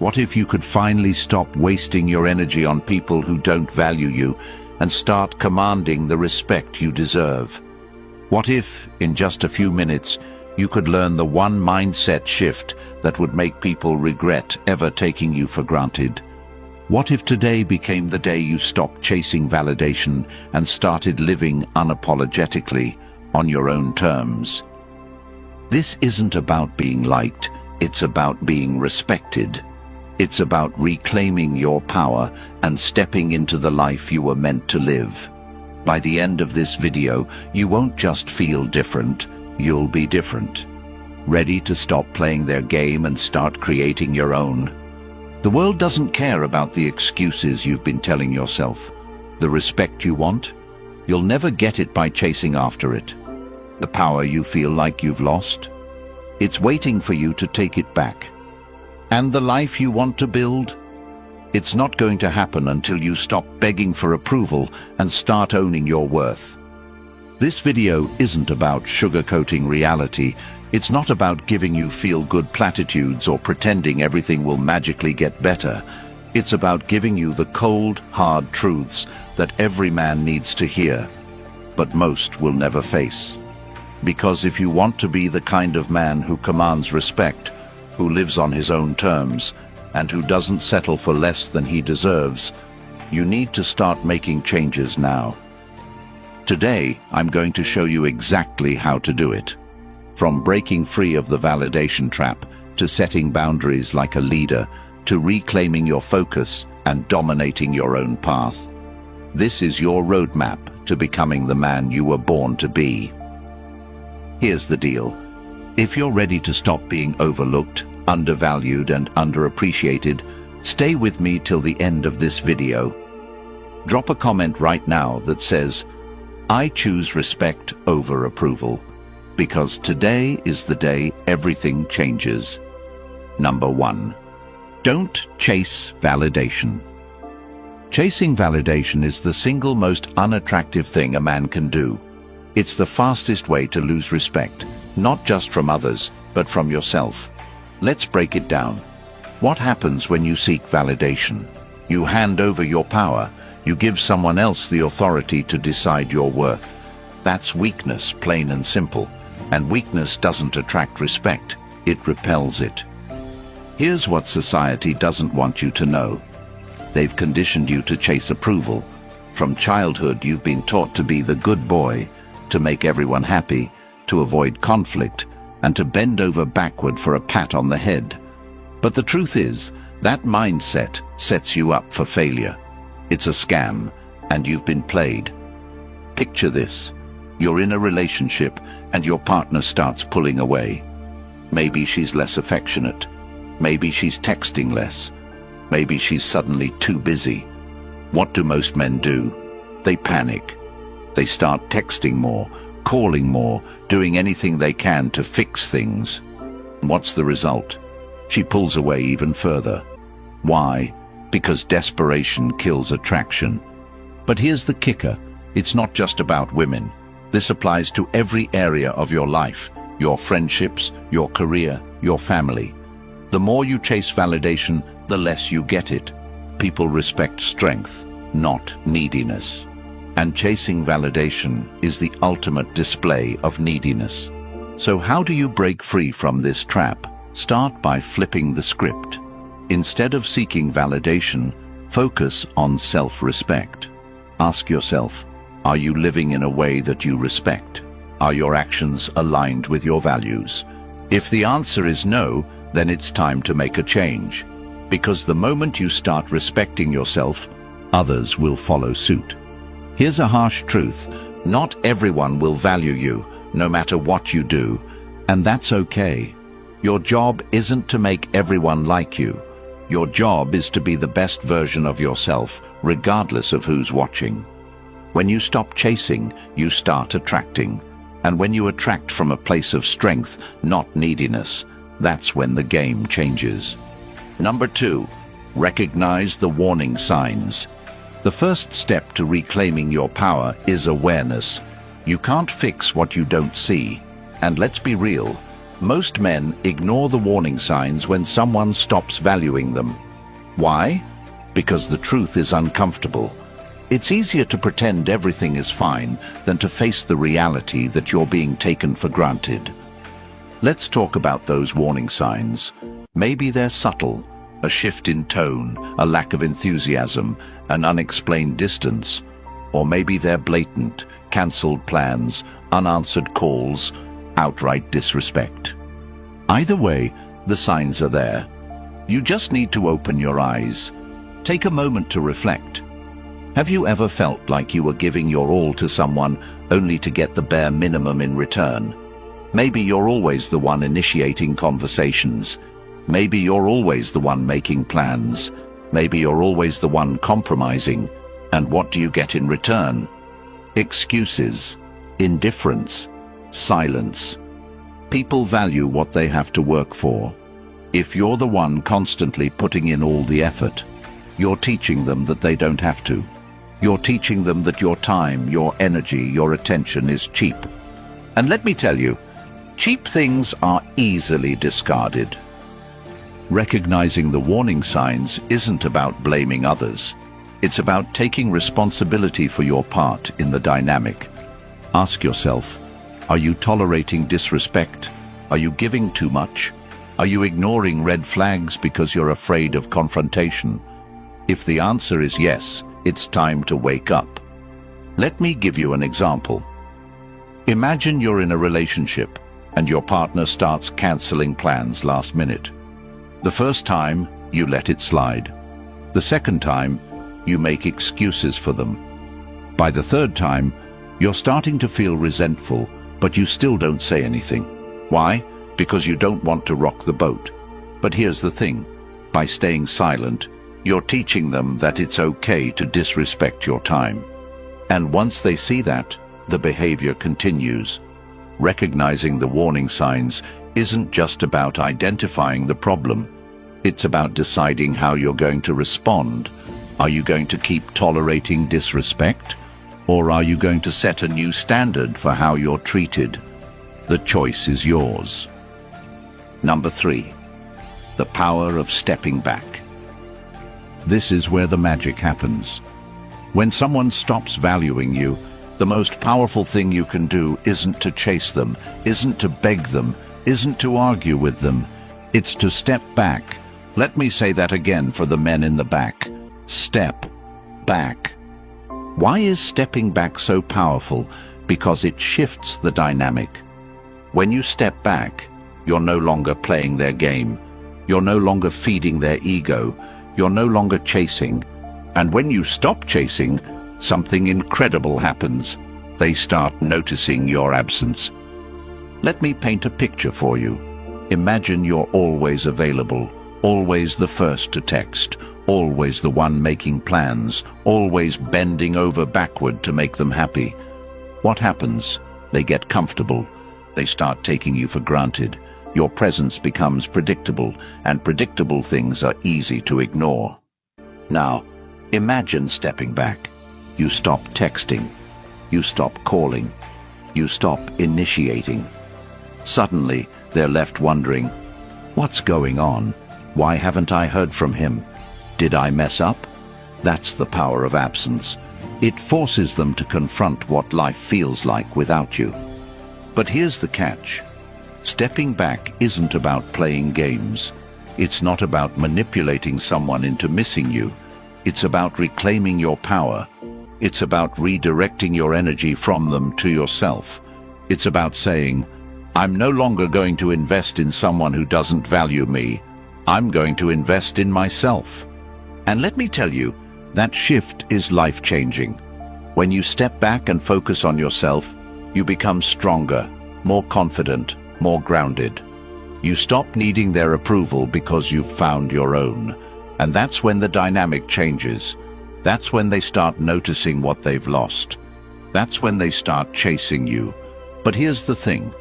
What if you could finally stop wasting your energy on people who don't value you and start commanding the respect you deserve? What if, in just a few minutes, you could learn the one mindset shift that would make people regret ever taking you for granted? What if today became the day you stopped chasing validation and started living unapologetically on your own terms? This isn't about being liked, it's about being respected. It's about reclaiming your power and stepping into the life you were meant to live. By the end of this video, you won't just feel different, you'll be different. Ready to stop playing their game and start creating your own? The world doesn't care about the excuses you've been telling yourself. The respect you want? You'll never get it by chasing after it. The power you feel like you've lost? It's waiting for you to take it back. And the life you want to build? It's not going to happen until you stop begging for approval and start owning your worth. This video isn't about sugarcoating reality. It's not about giving you feel-good platitudes or pretending everything will magically get better. It's about giving you the cold, hard truths that every man needs to hear, but most will never face. Because if you want to be the kind of man who commands respect, who lives on his own terms, and who doesn't settle for less than he deserves, you need to start making changes now. Today, I'm going to show you exactly how to do it. From breaking free of the validation trap, to setting boundaries like a leader, to reclaiming your focus and dominating your own path. This is your roadmap to becoming the man you were born to be. Here's the deal. If you're ready to stop being overlooked, undervalued, and underappreciated, stay with me till the end of this video. Drop a comment right now that says, "I choose respect over approval," because today is the day everything changes. Number 1. Don't chase validation. Chasing validation is the single most unattractive thing a man can do. It's the fastest way to lose respect, not just from others, but from yourself. Let's break it down. What happens when you seek validation? You hand over your power. You give someone else the authority to decide your worth. That's weakness, plain and simple. And weakness doesn't attract respect. It repels it. Here's what society doesn't want you to know. They've conditioned you to chase approval. From childhood, you've been taught to be the good boy, to make everyone happy, to avoid conflict, and to bend over backward for a pat on the head. But the truth is, that mindset sets you up for failure. It's a scam, and you've been played. Picture this. You're in a relationship, and your partner starts pulling away. Maybe she's less affectionate. Maybe she's texting less. Maybe she's suddenly too busy. What do most men do? They panic. They start texting more, calling more, doing anything they can to fix things. What's the result? She pulls away even further. Why? Because desperation kills attraction. But here's the kicker. It's not just about women. This applies to every area of your life, your friendships, your career, your family. The more you chase validation, the less you get it. People respect strength, not neediness. And chasing validation is the ultimate display of neediness. So how do you break free from this trap? Start by flipping the script. Instead of seeking validation, focus on self-respect. Ask yourself, are you living in a way that you respect? Are your actions aligned with your values? If the answer is no, then it's time to make a change. Because the moment you start respecting yourself, others will follow suit. Here's a harsh truth. Not everyone will value you, no matter what you do. And that's okay. Your job isn't to make everyone like you. Your job is to be the best version of yourself, regardless of who's watching. When you stop chasing, you start attracting. And when you attract from a place of strength, not neediness, that's when the game changes. Number 2, recognize the warning signs. The first step to reclaiming your power is awareness. You can't fix what you don't see. And let's be real, Most men ignore the warning signs when someone stops valuing them. Why? Because the truth is uncomfortable. It's easier to pretend everything is fine than to face the reality that you're being taken for granted. Let's talk about those warning signs. Maybe they're subtle, a shift in tone, a lack of enthusiasm, an unexplained distance. Or maybe they're blatant, cancelled plans, unanswered calls, outright disrespect. Either way, the signs are there. You just need to open your eyes. Take a moment to reflect. Have you ever felt like you were giving your all to someone only to get the bare minimum in return? Maybe you're always the one initiating conversations. Maybe you're always the one making plans. Maybe you're always the one compromising. And what do you get in return? Excuses, indifference, silence. People value what they have to work for. If you're the one constantly putting in all the effort, you're teaching them that they don't have to. You're teaching them that your time, your energy, your attention is cheap. And let me tell you, cheap things are easily discarded. Recognizing the warning signs isn't about blaming others. It's about taking responsibility for your part in the dynamic. Ask yourself, are you tolerating disrespect? Are you giving too much? Are you ignoring red flags because you're afraid of confrontation? If the answer is yes, it's time to wake up. Let me give you an example. Imagine you're in a relationship and your partner starts canceling plans last minute. The first time, you let it slide. The second time, you make excuses for them. By the third time, you're starting to feel resentful, but you still don't say anything. Why? Because you don't want to rock the boat. But here's the thing. By staying silent, you're teaching them that it's okay to disrespect your time. And once they see that, the behavior continues. Recognizing the warning signs isn't just about identifying the problem. It's about deciding how you're going to respond. Are you going to keep tolerating disrespect? Or are you going to set a new standard for how you're treated? The choice is yours. Number 3, the power of stepping back. This is where the magic happens. When someone stops valuing you, the most powerful thing you can do isn't to chase them, isn't to beg them, isn't to argue with them. It's to step back. Let me say that again for the men in the back. Step back. Why is stepping back so powerful? Because it shifts the dynamic. When you step back, you're no longer playing their game. You're no longer feeding their ego. You're no longer chasing. And when you stop chasing, something incredible happens. They start noticing your absence. Let me paint a picture for you. Imagine you're always available, always the first to text, always the one making plans, always bending over backward to make them happy. What happens? They get comfortable. They start taking you for granted. Your presence becomes predictable, and predictable things are easy to ignore. Now, imagine stepping back. You stop texting. You stop calling. You stop initiating. Suddenly, they're left wondering, what's going on? Why haven't I heard from him? Did I mess up? That's the power of absence. It forces them to confront what life feels like without you. But here's the catch. Stepping back isn't about playing games. It's not about manipulating someone into missing you. It's about reclaiming your power. It's about redirecting your energy from them to yourself. It's about saying, I'm no longer going to invest in someone who doesn't value me. I'm going to invest in myself. And let me tell you, that shift is life-changing. When you step back and focus on yourself, you become stronger, more confident, more grounded. You stop needing their approval because you've found your own. And that's when the dynamic changes. That's when they start noticing what they've lost. That's when they start chasing you. But here's the thing.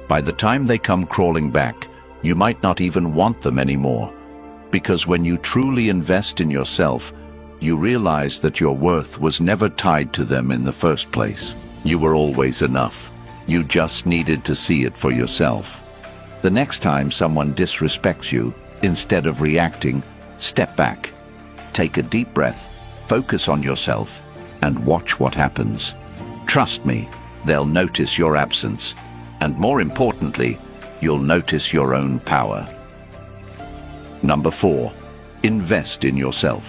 By the time they come crawling back, you might not even want them anymore. Because when you truly invest in yourself, you realize that your worth was never tied to them in the first place. You were always enough. You just needed to see it for yourself. The next time someone disrespects you, instead of reacting, step back. Take a deep breath, focus on yourself, and watch what happens. Trust me, they'll notice your absence, and more importantly, you'll notice your own power. Number 4, invest in yourself.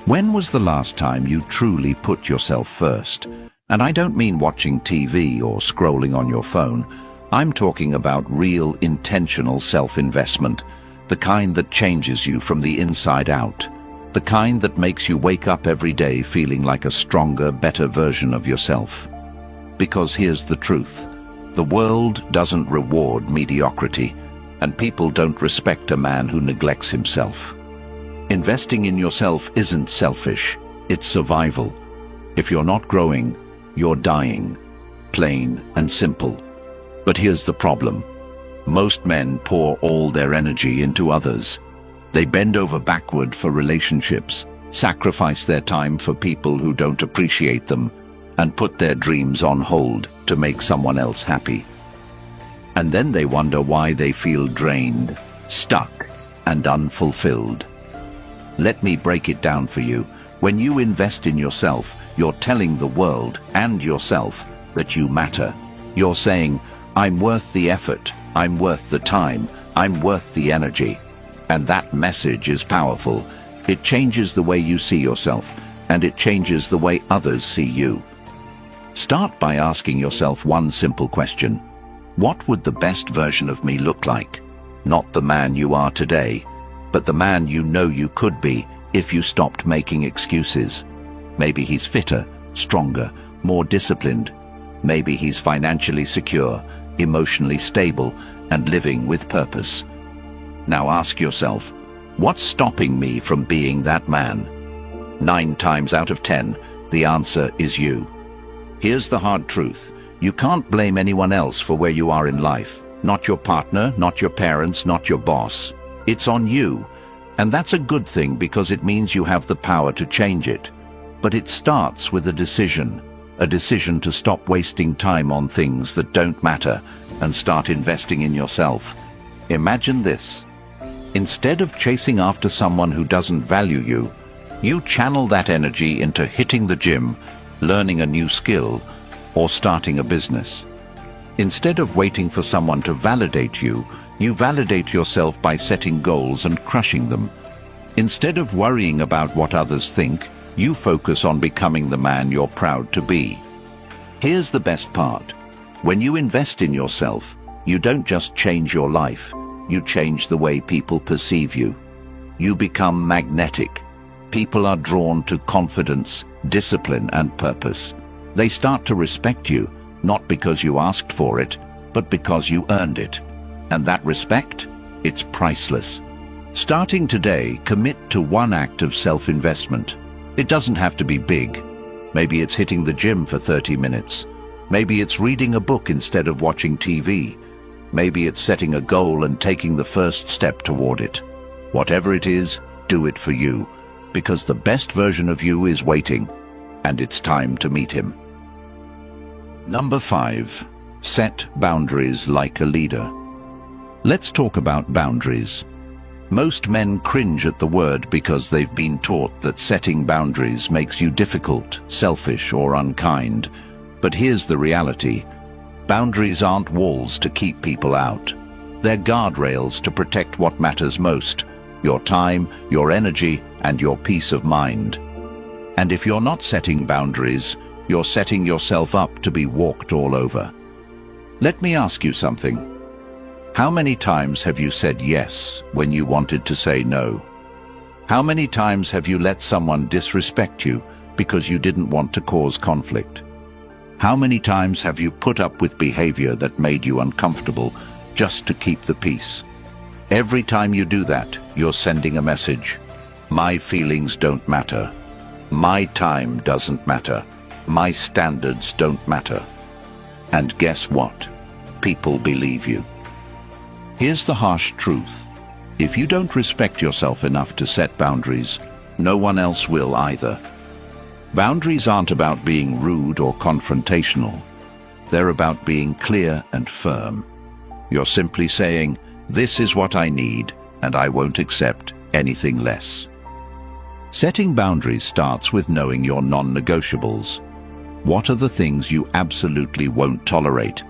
When was the last time you truly put yourself first? And I don't mean watching TV or scrolling on your phone. I'm talking about real, intentional self-investment, the kind that changes you from the inside out, the kind that makes you wake up every day feeling like a stronger, better version of yourself. Because here's the truth. The world doesn't reward mediocrity, and people don't respect a man who neglects himself. Investing in yourself isn't selfish, it's survival. If you're not growing, you're dying. Plain and simple. But here's the problem. Most men pour all their energy into others. They bend over backward for relationships, sacrifice their time for people who don't appreciate them, and put their dreams on hold to make someone else happy. And then they wonder why they feel drained, stuck, and unfulfilled. Let me break it down for you. When you invest in yourself, you're telling the world and yourself that you matter. You're saying, I'm worth the effort, I'm worth the time, I'm worth the energy. And that message is powerful. It changes the way you see yourself, and it changes the way others see you. Start by asking yourself one simple question. What would the best version of me look like? Not the man you are today, but the man you know you could be if you stopped making excuses. Maybe he's fitter, stronger, more disciplined. Maybe he's financially secure, emotionally stable, and living with purpose. Now ask yourself, what's stopping me from being that man? 9 times out of 10, the answer is you. Here's the hard truth. You can't blame anyone else for where you are in life. Not your partner, not your parents, not your boss. It's on you. And that's a good thing because it means you have the power to change it. But it starts with a decision to stop wasting time on things that don't matter and start investing in yourself. Imagine this. Instead of chasing after someone who doesn't value you, you channel that energy into hitting the gym, learning a new skill, or starting a business. Instead of waiting for someone to validate you, you validate yourself by setting goals and crushing them. Instead of worrying about what others think, you focus on becoming the man you're proud to be. Here's the best part. When you invest in yourself, you don't just change your life, you change the way people perceive you. You become magnetic. People are drawn to confidence, discipline, and purpose. They start to respect you, not because you asked for it, but because you earned it. And that respect, it's priceless. Starting today, commit to one act of self-investment. It doesn't have to be big. Maybe it's hitting the gym for 30 minutes. Maybe it's reading a book instead of watching TV. Maybe it's setting a goal and taking the first step toward it. Whatever it is, do it for you, because the best version of you is waiting, and it's time to meet him. Number 5. Set boundaries like a leader. Let's talk about boundaries. Most men cringe at the word because they've been taught that setting boundaries makes you difficult, selfish, or unkind. But here's the reality. Boundaries aren't walls to keep people out. They're guardrails to protect what matters most: your time, your energy, and your peace of mind. And if you're not setting boundaries, you're setting yourself up to be walked all over. Let me ask you something. How many times have you said yes when you wanted to say no? How many times have you let someone disrespect you because you didn't want to cause conflict? How many times have you put up with behavior that made you uncomfortable just to keep the peace? Every time you do that, you're sending a message. My feelings don't matter. My time doesn't matter. My standards don't matter. And guess what? People believe you. Here's the harsh truth. If you don't respect yourself enough to set boundaries, no one else will either. Boundaries aren't about being rude or confrontational. They're about being clear and firm. You're simply saying, "This is what I need, and I won't accept anything less." Setting boundaries starts with knowing your non-negotiables. What are the things you absolutely won't tolerate?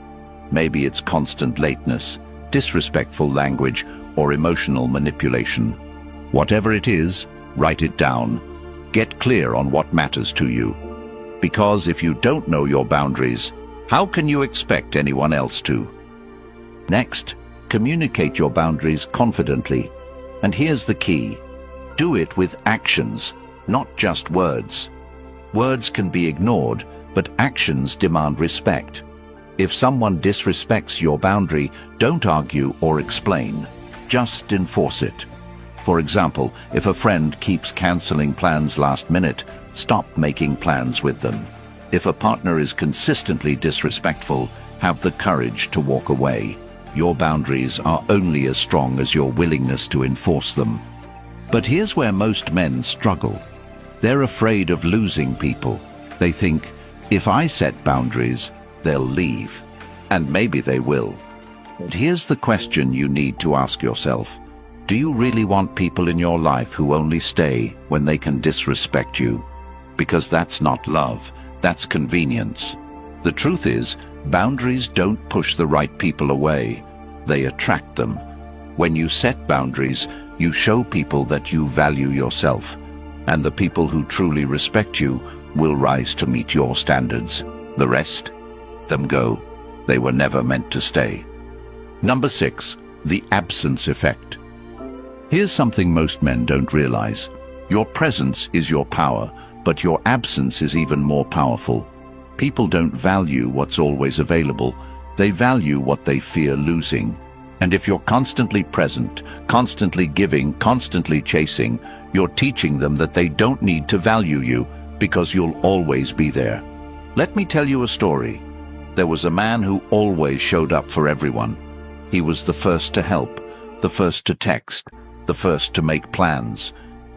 Maybe it's constant lateness, disrespectful language, or emotional manipulation. Whatever it is, write it down. Get clear on what matters to you. Because if you don't know your boundaries, how can you expect anyone else to? Next, communicate your boundaries confidently. And here's the key. Do it with actions, not just words. Words can be ignored, but actions demand respect. If someone disrespects your boundary, don't argue or explain. Just enforce it. For example, if a friend keeps canceling plans last minute, stop making plans with them. If a partner is consistently disrespectful, have the courage to walk away. Your boundaries are only as strong as your willingness to enforce them. But here's where most men struggle. They're afraid of losing people. They think, if I set boundaries, they'll leave. And maybe they will. But here's the question you need to ask yourself. Do you really want people in your life who only stay when they can disrespect you? Because that's not love, that's convenience. The truth is, boundaries don't push the right people away. They attract them. When you set boundaries, you show people that you value yourself, and the people who truly respect you will rise to meet your standards. The rest, them go. They were never meant to stay. Number 6, the absence effect. Here's something most men don't realize. Your presence is your power, but your absence is even more powerful. People don't value what's always available. They value what they fear losing. And if you're constantly present, constantly giving, constantly chasing, you're teaching them that they don't need to value you because you'll always be there. Let me tell you a story. There was a man who always showed up for everyone. He was the first to help, the first to text, the first to make plans.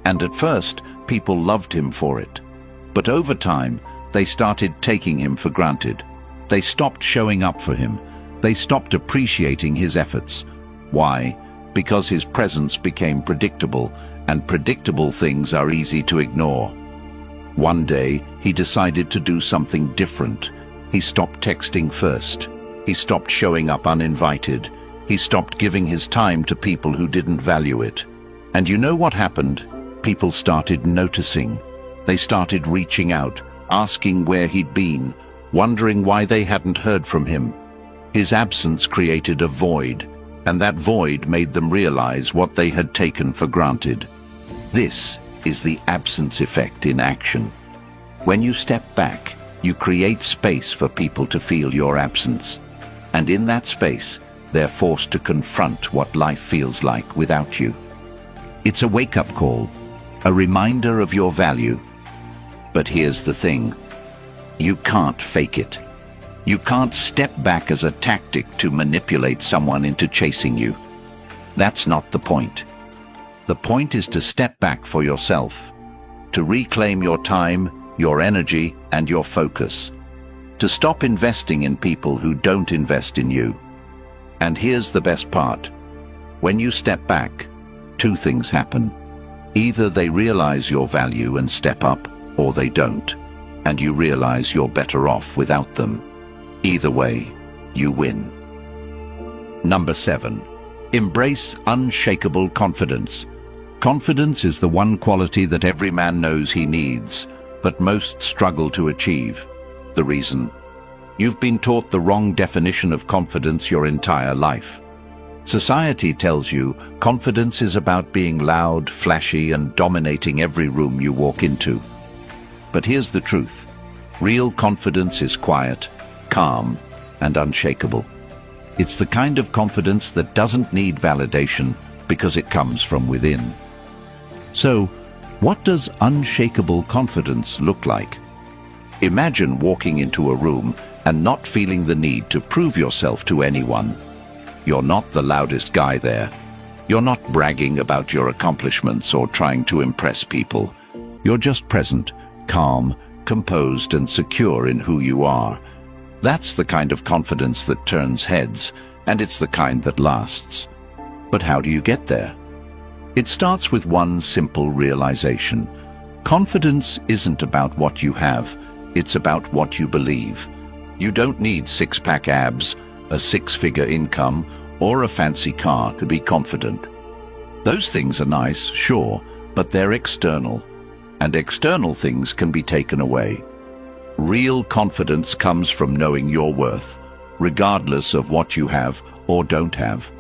And at first, people loved him for it. But over time, they started taking him for granted. They stopped showing up for him. They stopped appreciating his efforts. Why? Because his presence became predictable, and predictable things are easy to ignore. One day, he decided to do something different. He stopped texting first. He stopped showing up uninvited. He stopped giving his time to people who didn't value it. And you know what happened? People started noticing. They started reaching out, asking where he'd been, wondering why they hadn't heard from him. His absence created a void, and that void made them realize what they had taken for granted. This is the absence effect in action. When you step back, you create space for people to feel your absence. And in that space, they're forced to confront what life feels like without you. It's a wake-up call, a reminder of your value. But here's the thing. You can't fake it. You can't step back as a tactic to manipulate someone into chasing you. That's not the point. The point is to step back for yourself, to reclaim your time, your energy, and your focus, to stop investing in people who don't invest in you. And here's the best part. When you step back, two things happen. Either they realize your value and step up, or they don't, and you realize you're better off without them. Either way, you win. Number 7, embrace unshakable confidence. Confidence is the one quality that every man knows he needs, but most struggle to achieve. The reason? You've been taught the wrong definition of confidence your entire life. Society tells you confidence is about being loud, flashy, and dominating every room you walk into. But here's the truth. Real confidence is quiet, calm, and unshakable. It's the kind of confidence that doesn't need validation because it comes from within. So, what does unshakable confidence look like? Imagine walking into a room and not feeling the need to prove yourself to anyone. You're not the loudest guy there. You're not bragging about your accomplishments or trying to impress people. You're just present, calm, composed, and secure in who you are. That's the kind of confidence that turns heads, and it's the kind that lasts. But how do you get there? It starts with one simple realization. Confidence isn't about what you have, it's about what you believe. You don't need six-pack abs, a six-figure income, or a fancy car to be confident. Those things are nice, sure, but they're external, and external things can be taken away. Real confidence comes from knowing your worth, regardless of what you have or don't have.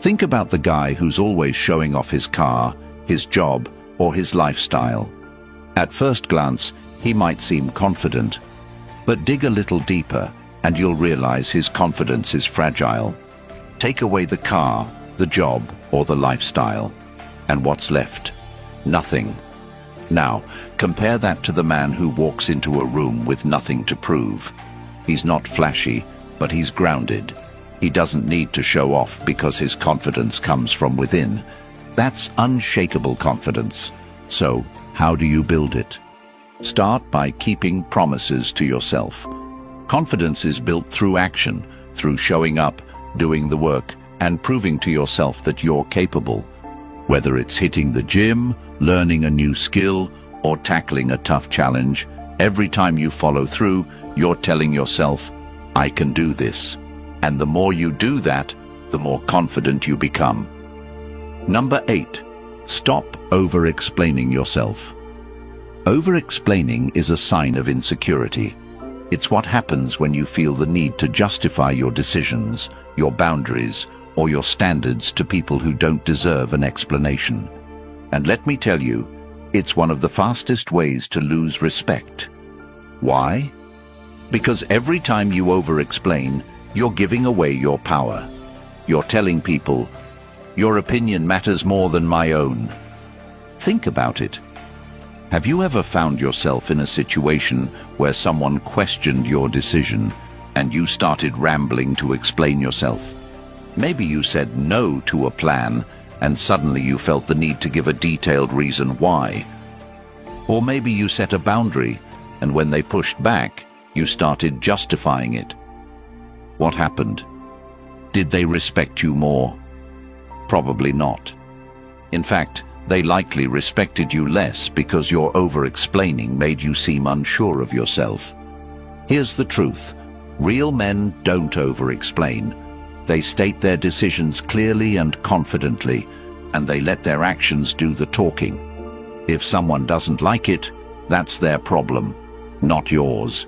Think about the guy who's always showing off his car, his job, or his lifestyle. At first glance, he might seem confident, but dig a little deeper and you'll realize his confidence is fragile. Take away the car, the job, or the lifestyle, and what's left? Nothing. Now, compare that to the man who walks into a room with nothing to prove. He's not flashy, but he's grounded. He doesn't need to show off because his confidence comes from within. That's unshakable confidence. So, how do you build it? Start by keeping promises to yourself. Confidence is built through action, through showing up, doing the work, and proving to yourself that you're capable. Whether it's hitting the gym, learning a new skill, or tackling a tough challenge, every time you follow through, you're telling yourself, I can do this. And the more you do that, the more confident you become. Number 8. Stop over-explaining yourself. Over-explaining is a sign of insecurity. It's what happens when you feel the need to justify your decisions, your boundaries, or your standards to people who don't deserve an explanation. And let me tell you, it's one of the fastest ways to lose respect. Why? Because every time you over-explain, you're giving away your power. You're telling people, your opinion matters more than my own. Think about it. Have you ever found yourself in a situation where someone questioned your decision and you started rambling to explain yourself? Maybe you said no to a plan and suddenly you felt the need to give a detailed reason why. Or maybe you set a boundary and when they pushed back, you started justifying it. What happened? Did they respect you more? Probably not. In fact, they likely respected you less because your over-explaining made you seem unsure of yourself. Here's the truth. Real men don't over-explain. They state their decisions clearly and confidently, and they let their actions do the talking. If someone doesn't like it, that's their problem, not yours.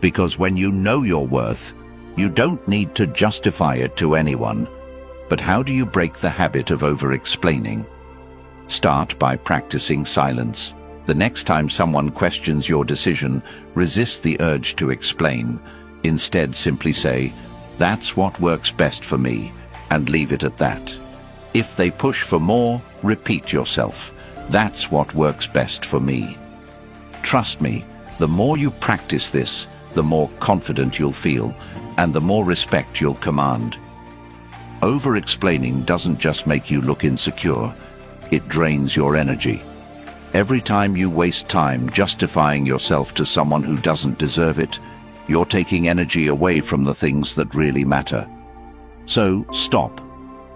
Because when you know your worth, you don't need to justify it to anyone. But how do you break the habit of over-explaining? Start by practicing silence. The next time someone questions your decision, resist the urge to explain. Instead, simply say, that's what works best for me, and leave it at that. If they push for more, repeat yourself. That's what works best for me. Trust me, the more you practice this, the more confident you'll feel, and the more respect you'll command. Over-explaining doesn't just make you look insecure, it drains your energy. Every time you waste time justifying yourself to someone who doesn't deserve it, you're taking energy away from the things that really matter. So, stop.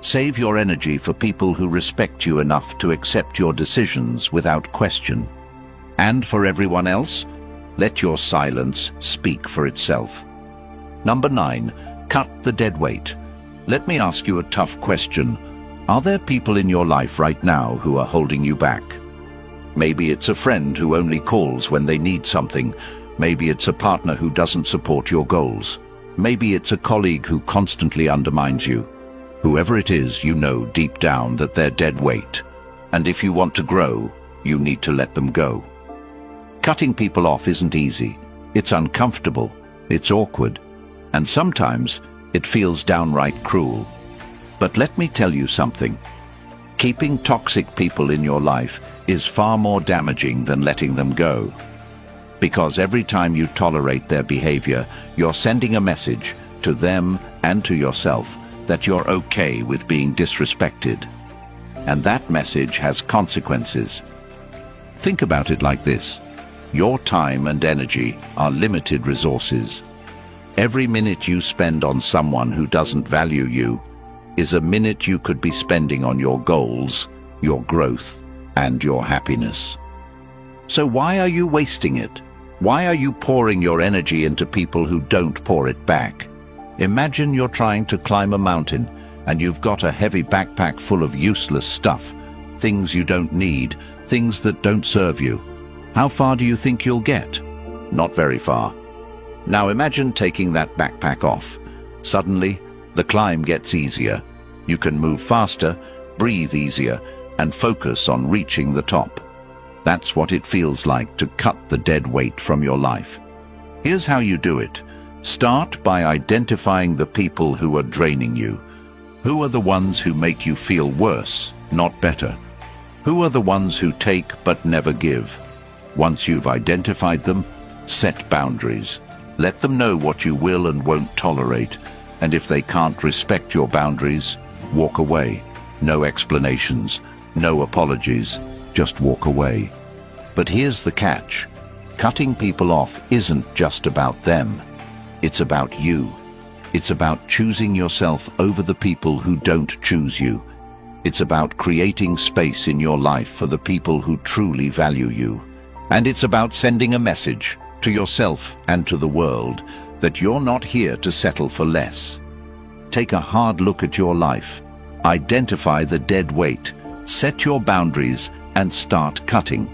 Save your energy for people who respect you enough to accept your decisions without question. And for everyone else, let your silence speak for itself. Number 9, cut the dead weight. Let me ask you a tough question. Are there people in your life right now who are holding you back? Maybe it's a friend who only calls when they need something. Maybe it's a partner who doesn't support your goals. Maybe it's a colleague who constantly undermines you. Whoever it is, you know deep down that they're dead weight. And if you want to grow, you need to let them go. Cutting people off isn't easy. It's uncomfortable. It's awkward. And sometimes it feels downright cruel. But let me tell you something. Keeping toxic people in your life is far more damaging than letting them go. Because every time you tolerate their behavior, you're sending a message to them and to yourself that you're okay with being disrespected. And that message has consequences. Think about it like this. Your time and energy are limited resources. Every minute you spend on someone who doesn't value you is a minute you could be spending on your goals, your growth, and your happiness. So why are you wasting it? Why are you pouring your energy into people who don't pour it back? Imagine you're trying to climb a mountain and you've got a heavy backpack full of useless stuff, things you don't need, things that don't serve you. How far do you think you'll get? Not very far. Now imagine taking that backpack off. Suddenly, the climb gets easier. You can move faster, breathe easier, and focus on reaching the top. That's what it feels like to cut the dead weight from your life. Here's how you do it. Start by identifying the people who are draining you. Who are the ones who make you feel worse, not better? Who are the ones who take but never give? Once you've identified them, set boundaries. Let them know what you will and won't tolerate, and if they can't respect your boundaries, walk away. No explanations, no apologies, just walk away. But here's the catch. Cutting people off isn't just about them. It's about you. It's about choosing yourself over the people who don't choose you. It's about creating space in your life for the people who truly value you. And it's about sending a message to yourself and to the world that you're not here to settle for less. Take a hard look at your life. Identify the dead weight. Set your boundaries and start cutting.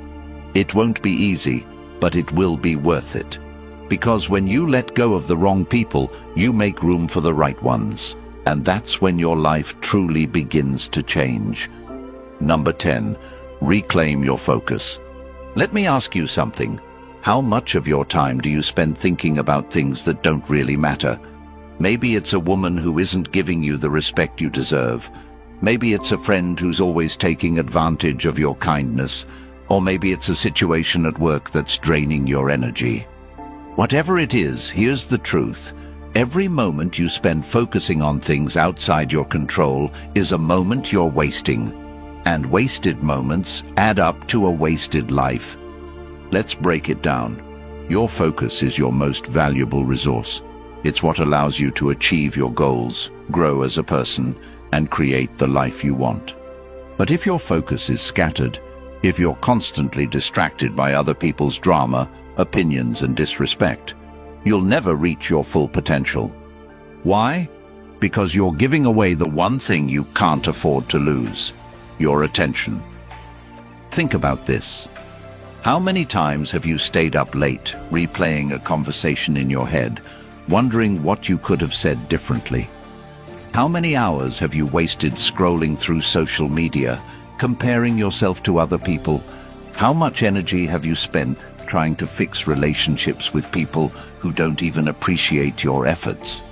It won't be easy, but it will be worth it. Because when you let go of the wrong people, you make room for the right ones. And that's when your life truly begins to change. Number 10, reclaim your focus. Let me ask you something. How much of your time do you spend thinking about things that don't really matter? Maybe it's a woman who isn't giving you the respect you deserve. Maybe it's a friend who's always taking advantage of your kindness. Or maybe it's a situation at work that's draining your energy. Whatever it is, here's the truth. Every moment you spend focusing on things outside your control is a moment you're wasting. And wasted moments add up to a wasted life. Let's break it down. Your focus is your most valuable resource. It's what allows you to achieve your goals, grow as a person, and create the life you want. But if your focus is scattered, if you're constantly distracted by other people's drama, opinions, and disrespect, you'll never reach your full potential. Why? Because you're giving away the one thing you can't afford to lose: your attention. Think about this. How many times have you stayed up late, replaying a conversation in your head, wondering what you could have said differently? How many hours have you wasted scrolling through social media, comparing yourself to other people? How much energy have you spent trying to fix relationships with people who don't even appreciate your efforts?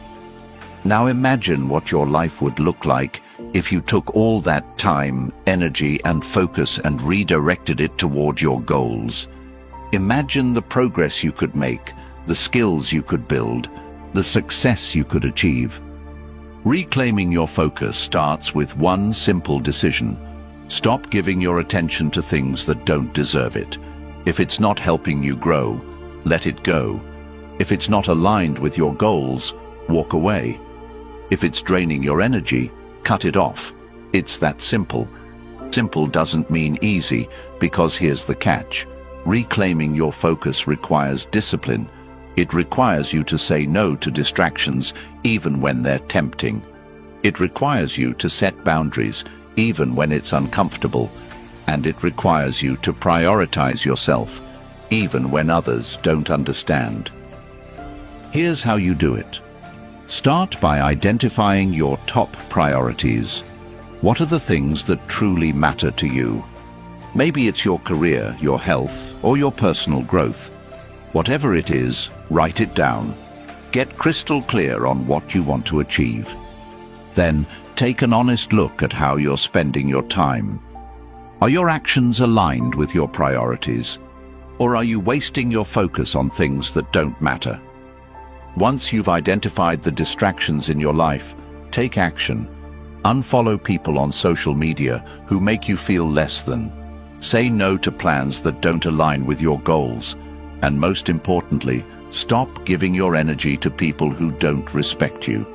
Now imagine what your life would look like if you took all that time, energy, and focus and redirected it toward your goals. Imagine the progress you could make, the skills you could build, the success you could achieve. Reclaiming your focus starts with one simple decision. Stop giving your attention to things that don't deserve it. If it's not helping you grow, let it go. If it's not aligned with your goals, walk away. If it's draining your energy, cut it off. It's that simple. Simple doesn't mean easy, because here's the catch. Reclaiming your focus requires discipline. It requires you to say no to distractions, even when they're tempting. It requires you to set boundaries, even when it's uncomfortable. And it requires you to prioritize yourself, even when others don't understand. Here's how you do it. Start by identifying your top priorities. What are the things that truly matter to you? Maybe it's your career, your health, or your personal growth. Whatever it is, write it down. Get crystal clear on what you want to achieve. Then, take an honest look at how you're spending your time. Are your actions aligned with your priorities? Or are you wasting your focus on things that don't matter? Once you've identified the distractions in your life, take action. Unfollow people on social media who make you feel less than. Say no to plans that don't align with your goals. And most importantly, Stop giving your energy to people who don't respect you,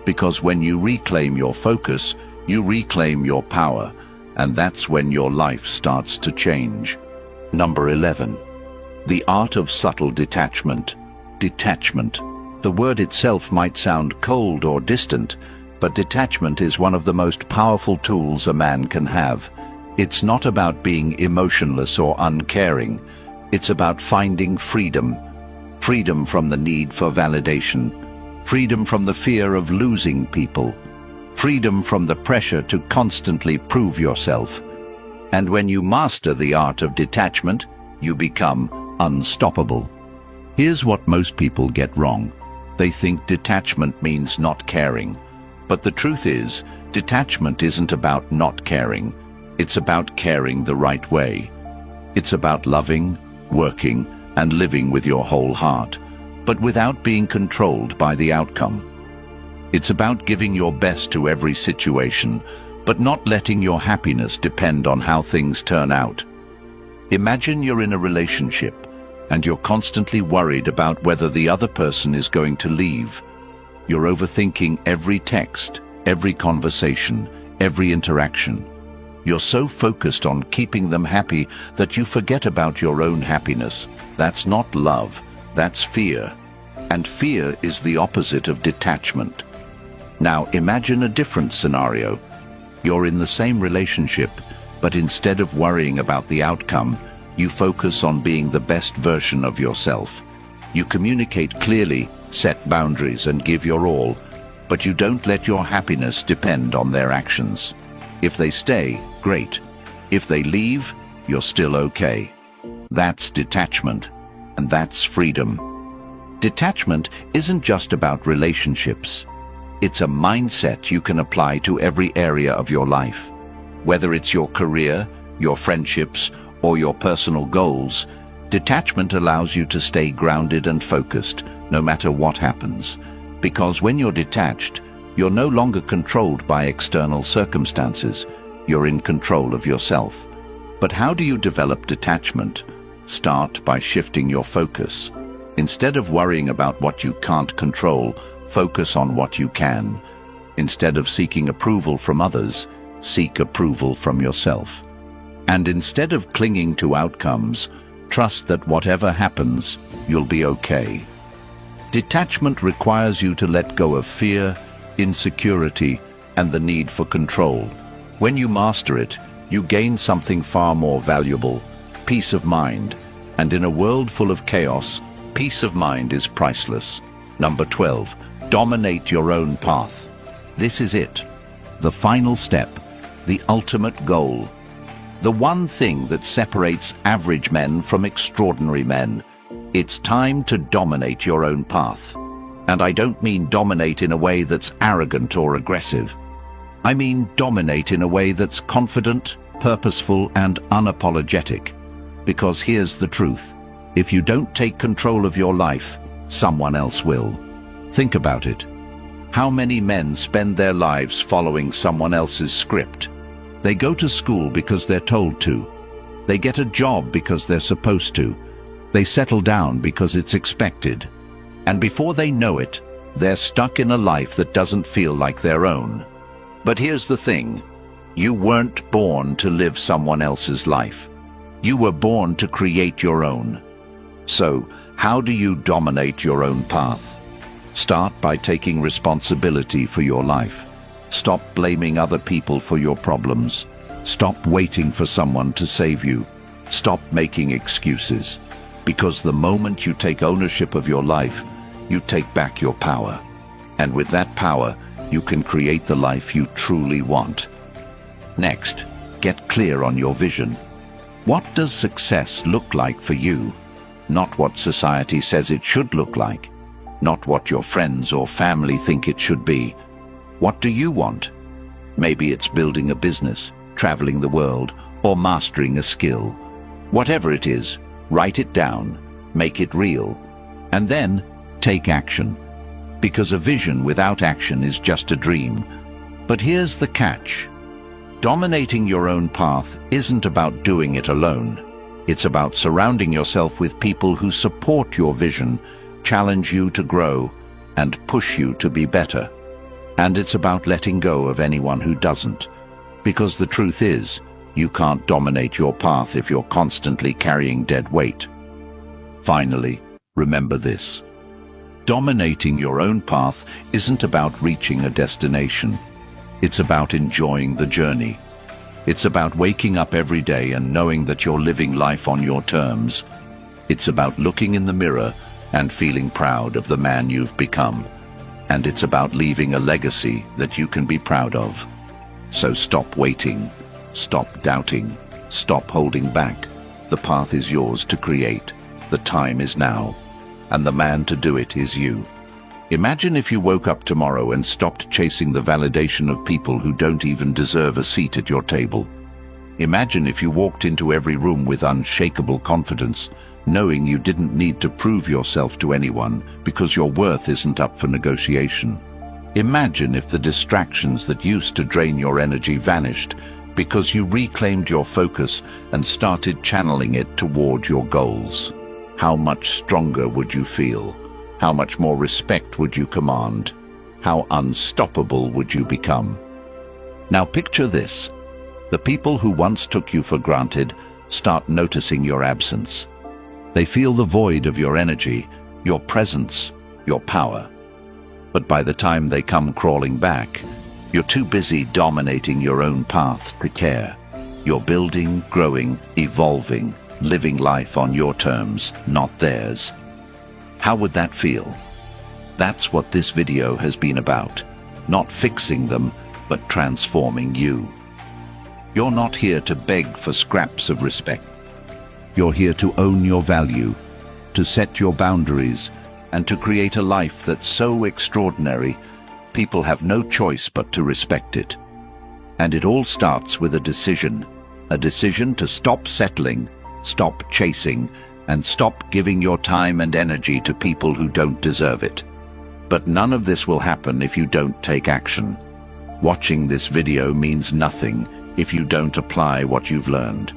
because when you reclaim your focus, you reclaim your power, and that's when your life starts to change. Number 11. The art of subtle detachment. Detachment. The word itself might sound cold or distant, but detachment is one of the most powerful tools a man can have. It's not about being emotionless or uncaring. It's about finding freedom. Freedom from the need for validation. Freedom from the fear of losing people. Freedom from the pressure to constantly prove yourself. And when you master the art of detachment, you become unstoppable. Here's what most people get wrong. They think detachment means not caring. But the truth is, detachment isn't about not caring. It's about caring the right way. It's about loving, working, and living with your whole heart, but without being controlled by the outcome. It's about giving your best to every situation, but not letting your happiness depend on how things turn out. Imagine you're in a relationship, and you're constantly worried about whether the other person is going to leave. You're overthinking every text, every conversation, every interaction. You're so focused on keeping them happy that you forget about your own happiness. That's not love, that's fear. And fear is the opposite of detachment. Now imagine a different scenario. You're in the same relationship, but instead of worrying about the outcome, you focus on being the best version of yourself. You communicate clearly, set boundaries, and give your all, but you don't let your happiness depend on their actions. If they stay, great. If they leave, you're still okay. That's detachment, and that's freedom. Detachment isn't just about relationships. It's a mindset you can apply to every area of your life. Whether it's your career, your friendships, or your personal goals, detachment allows you to stay grounded and focused, no matter what happens. Because when you're detached, you're no longer controlled by external circumstances. You're in control of yourself. But how do you develop detachment? Start by shifting your focus. Instead of worrying about what you can't control, focus on what you can. Instead of seeking approval from others, seek approval from yourself. And instead of clinging to outcomes, trust that whatever happens, you'll be okay. Detachment requires you to let go of fear, insecurity, and the need for control. When you master it, you gain something far more valuable: peace of mind. And in a world full of chaos, peace of mind is priceless. Number 12, dominate your own path. This is it. The final step, the ultimate goal. The one thing that separates average men from extraordinary men. It's time to dominate your own path. And I don't mean dominate in a way that's arrogant or aggressive. I mean dominate in a way that's confident, purposeful, and unapologetic. Because here's the truth. If you don't take control of your life, someone else will. Think about it. How many men spend their lives following someone else's script? They go to school because they're told to. They get a job because they're supposed to. They settle down because it's expected. And before they know it, they're stuck in a life that doesn't feel like their own. But here's the thing. You weren't born to live someone else's life. You were born to create your own. So, how do you dominate your own path? Start by taking responsibility for your life. Stop blaming other people for your problems. Stop waiting for someone to save you. Stop making excuses. Because the moment you take ownership of your life, you take back your power. And with that power, you can create the life you truly want. Next, get clear on your vision. What does success look like for you? Not what society says it should look like. Not what your friends or family think it should be. What do you want? Maybe it's building a business, traveling the world, or mastering a skill. Whatever it is, write it down, make it real, and then take action. Because a vision without action is just a dream. But here's the catch. Dominating your own path isn't about doing it alone. It's about surrounding yourself with people who support your vision, challenge you to grow and push you to be better. And it's about letting go of anyone who doesn't. Because the truth is, you can't dominate your path if you're constantly carrying dead weight. Finally, remember this. Dominating your own path isn't about reaching a destination. It's about enjoying the journey. It's about waking up every day and knowing that you're living life on your terms. It's about looking in the mirror and feeling proud of the man you've become. And it's about leaving a legacy that you can be proud of. So stop waiting, stop doubting, stop holding back. The path is yours to create. The time is now. And the man to do it is you. Imagine if you woke up tomorrow and stopped chasing the validation of people who don't even deserve a seat at your table. Imagine if you walked into every room with unshakable confidence, knowing you didn't need to prove yourself to anyone because your worth isn't up for negotiation. Imagine if the distractions that used to drain your energy vanished because you reclaimed your focus and started channeling it toward your goals. How much stronger would you feel? How much more respect would you command? How unstoppable would you become? Now picture this. The people who once took you for granted start noticing your absence. They feel the void of your energy, your presence, your power. But by the time they come crawling back, you're too busy dominating your own path to care. You're building, growing, evolving, living life on your terms, not theirs. How would that feel? That's what this video has been about. Not fixing them, but transforming you. You're not here to beg for scraps of respect. You're here to own your value, to set your boundaries, and to create a life that's so extraordinary, people have no choice but to respect it. And it all starts with a decision to stop settling, stop chasing, and stop giving your time and energy to people who don't deserve it. But none of this will happen if you don't take action. Watching this video means nothing if you don't apply what you've learned.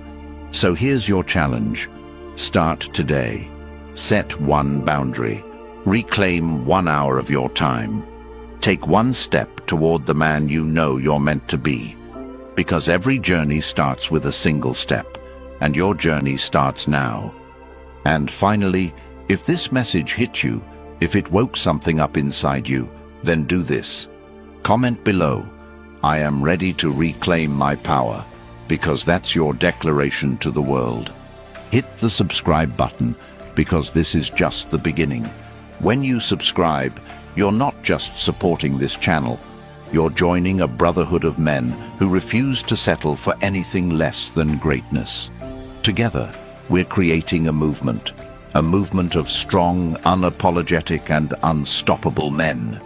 So here's your challenge. Start today. Set one boundary. Reclaim 1 hour of your time. Take one step toward the man you know you're meant to be. Because every journey starts with a single step, and your journey starts now. And finally, if this message hit you, if it woke something up inside you, then do this. Comment below, "I am ready to reclaim my power," because that's your declaration to the world. Hit the subscribe button, because this is just the beginning. When you subscribe, you're not just supporting this channel, you're joining a brotherhood of men who refuse to settle for anything less than greatness. Together, we're creating a movement of strong, unapologetic, and unstoppable men.